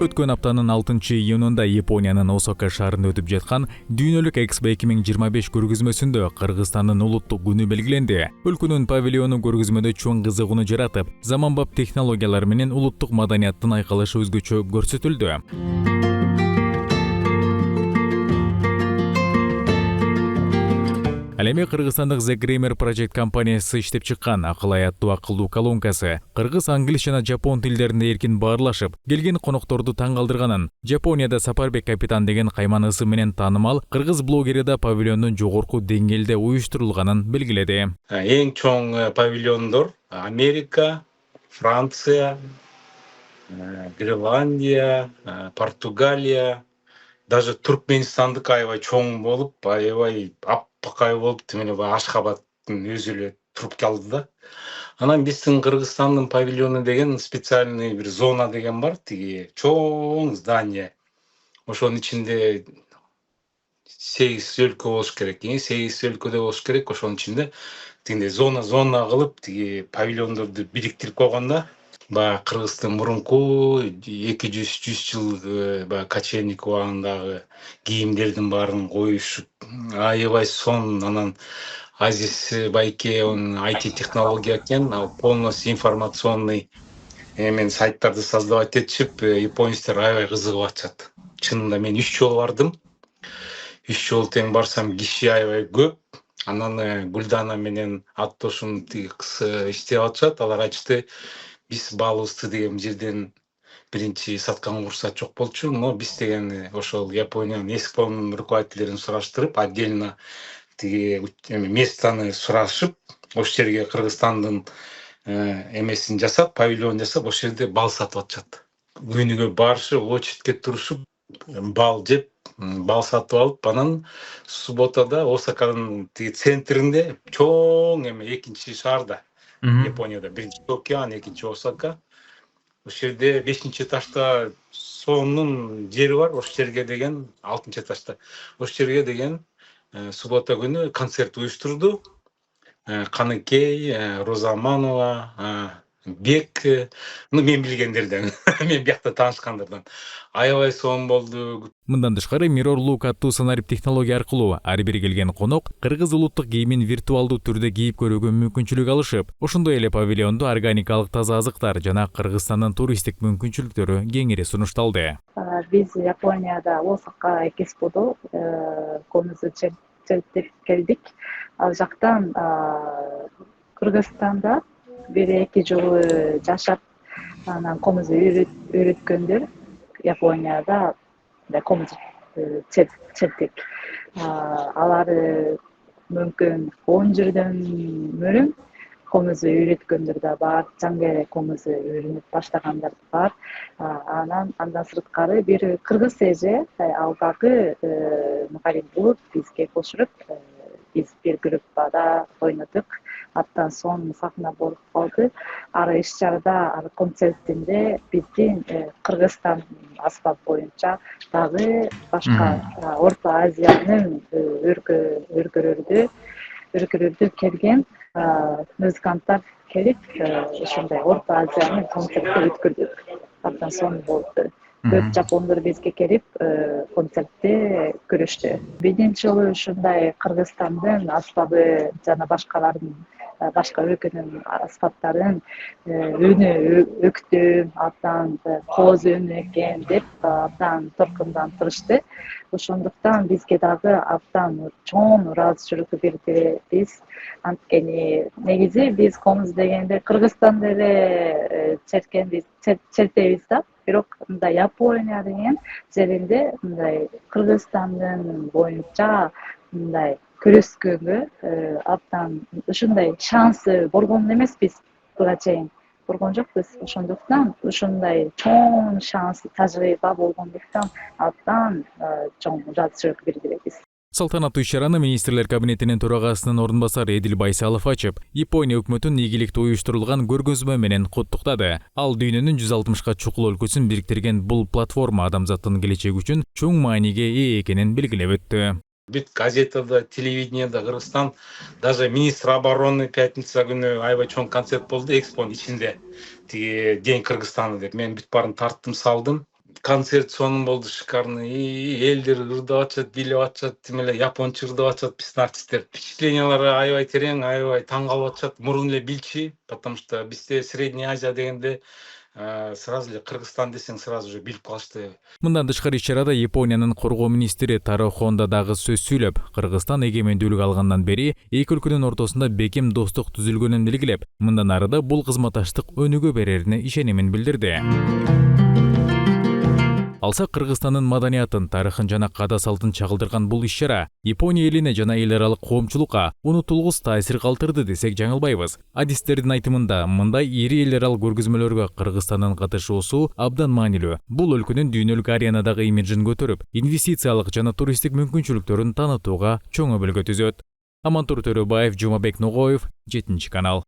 Өткөн аптанын 6-июнунда Япониянын Осака шаарында өтүп жаткан Дүйнөлүк Экспо 2025 көргөзмөсүндө Кыргызстандын улуттук күнү белгиленди. Өлкөнүн павильону көргөзмөдө чоң кызыгууну жаратып, заманбап технологиялар менен улуттук маданияттын айкалышы өзгөчө көрсөтүлдү. Ал эми Кыргызстандык The Grammar Project компаниясы иштеп чыккан акыл аяттуу акылдуу колонкасы кыргыз, англис жана жапон тилдеринде эркин баарлашып, келген конокторду таң калтырганын, Жапонияда Сапарбек капитан деген кайман ысым менен таанымал кыргыз блогери да павильондун жогорку деңгээлде уюштурулганын белгиледи. Эң чоң павильондор Америка, Франция, Гренландия, Португалия, даже Туркменистандык аябай чоң болуп, аябай аппакай болуп, тимени Ашхабадтын өзү эле туруп калды да. Анан биздин Кыргызстандын павильону деген специальный бир зона деген бар, тиги чоң здание. Ошонун ичинде 8 өлкө болуш керек, 8 өлкөдө болуш керек. Ошонун ичинде тигинде зона кылып, тиги павильондорду бириктирип койгон да. Баягы Кыргыздын мурунку 200 жыл кочевник убагындагы кийимдердин баарын коюшуп, аябай сонун. Анан Азиз Байке IT технология экен, полностью информационный мен сайттарды создавать этишип, японецтер аябай кызыгып атышат. Чынында мен 3 жолу бардым. 3 жолу тең барсам киши аябай көп. Анан Гүлдана менен аттошум кысы иштеп атышат. Алар айтышты, биз баалыбызды деген жерден биринчи саткан курсат жок болчу, но биз деген ошол Япониянын эсконун руководителдерин сураштырып, отдельно тиги местаны сурашып, ошол жерге Кыргызстандын эмесин жасап, павильон жасап, ошол жерде бал сатып атышат. Күнүгө барышып, очередке турушуп, бал жеп, бал сатып алып, анан субботада Осаканын тиги центринде чоң экинчи шаарда, Японияда биринчи Токио, экинчи Осака. Ошол жерде 5-этажда сонун жери бар, ошол жерге деген 6-этажда. Ошол жерге деген суббота күнү концерт уюштурду. Каныкей, Розаманова, Бек, мен билгендерден, мен биякта таанышкандардан аябай сонун болду. Мындан тышкары Mirrorlook аттуу санарип технология аркылуу ар бир келген конок кыргыз улуттук кийимин виртуалдуу түрдө кийип көрүүгө мүмкүнчүлүк алышып, ошондой эле павильондо органикалык таза азыктар жана Кыргызстандын туристтик мүмкүнчүлүктөрү кеңири сунушталды. Биз Японияда Осака Эксподо комузду чертип келдик. Ал жактан Кыргызстанда 1-2 жыл жашап, анан комузду үйрөткөндөр Японияда комуз чертик. Алар мүмкүн 10 жылдан мөрүн комузду үйрөткөндөр да бар, жаңы эле комузду үйрөнүп баштагандар бар. Андан сырткары бир кыргыз эже ал дагы мугалим болуп бизге кошулуп, биз бир группада ойнодук. Аттан соң сахна болуп калды. Ары иш-чарада, ары концертинде биздин Кыргызстан аспап боюнча дагы башка Орто Азиянын өлкөлөрдө келген музыканттар келип, ошондой Орто Азиянын концертин өткөрдүк. Аттан соң болду. Көп жапондор бизге келип, концертте көрүштү. Биринчи жолу ушундай Кыргызстандын аспабы жана башка өлкөнүн аспаптарын үнү өктү, абдан кооз үнү экен деп абдан торкундантырышты. Ошондуктан бизге дагы абдан чоң ыраазычылык билдиребиз. Анткени негизи биз комуз дегенде Кыргызстанда эле чертебиз да, бирок мындай Япония деген жеринде мындай Кыргызстандын боюнча мындай көрүскөнгө абдан ушундай шансы болгон эмеспиз, буга чейин көргөн жокпуз. Ошондуктан ушундай чоң шанс, тажрыйба болгондуктан абдан чоң ыраазычылык билдиребиз. Салтанаттуу иш-чараны министрлер кабинетинин төрагасынын ордун басары Эдил Байсалов ачып, Япония өкмөтүнүн ийгиликтүү уюштурулган көргөзмө менен куттуктады. Ал дүйнөнүн 160 чукул өлкөсүн бириктирген бул платформа адамзаттын келечеги үчүн чоң мааниге ээ экенин белгилеп өттү. Бүт газетада, телевидениеда Кыргызстан, даже министр обороны пятница күнү аябай чоң концерт болду Экспонун ичинде. Тиги День Кыргызстана деп мен бүт баарын тарттым, салдым. концерт сонун болду, шикарный. И элдер ырдап атышат, бийлеп атышат, тим эле японча ырдап атышат биздин артисттер. Впечатлениялары аябай терең, аябай таң калып атышат. Мурун эле билчү, потому что бизде Средняя Азия дегенде сразу эле Кыргызстан десең сразу же билип калышты. Мындан тышкары иш-чарада Япониянын коргоо министри Таро Хонда дагы сөз сүйлөп, Кыргызстан эгемендүүлүк алгандан бери эки өлкөнүн ортосунда бекем достук түзүлгөнүн белгилеп, мындан ары да бул кызматташтык өнүгө берерине ишенимин билдирди. Алса Кыргызстандын маданиятын, тарыхын жана каада салтын чагылдырган бул иш-чара Япония элине жана эл аралык коомчулукка унутулгус таасир калтырды десек жаңылбайбыз. Адистердин айтымында мындай ири эл аралык көргөзмөлөргө Кыргызстандын катышуусу абдан маанилүү. Бул өлкөнүн дүйнөлүк аренадагы имиджин көтөрүп, инвестициялык жана туристтик мүмкүнчүлүктөрүн таанытууга чоң өбөлгө түзөт. Амантур Төрөбаев, Жумабек Ногоев, 7 канал.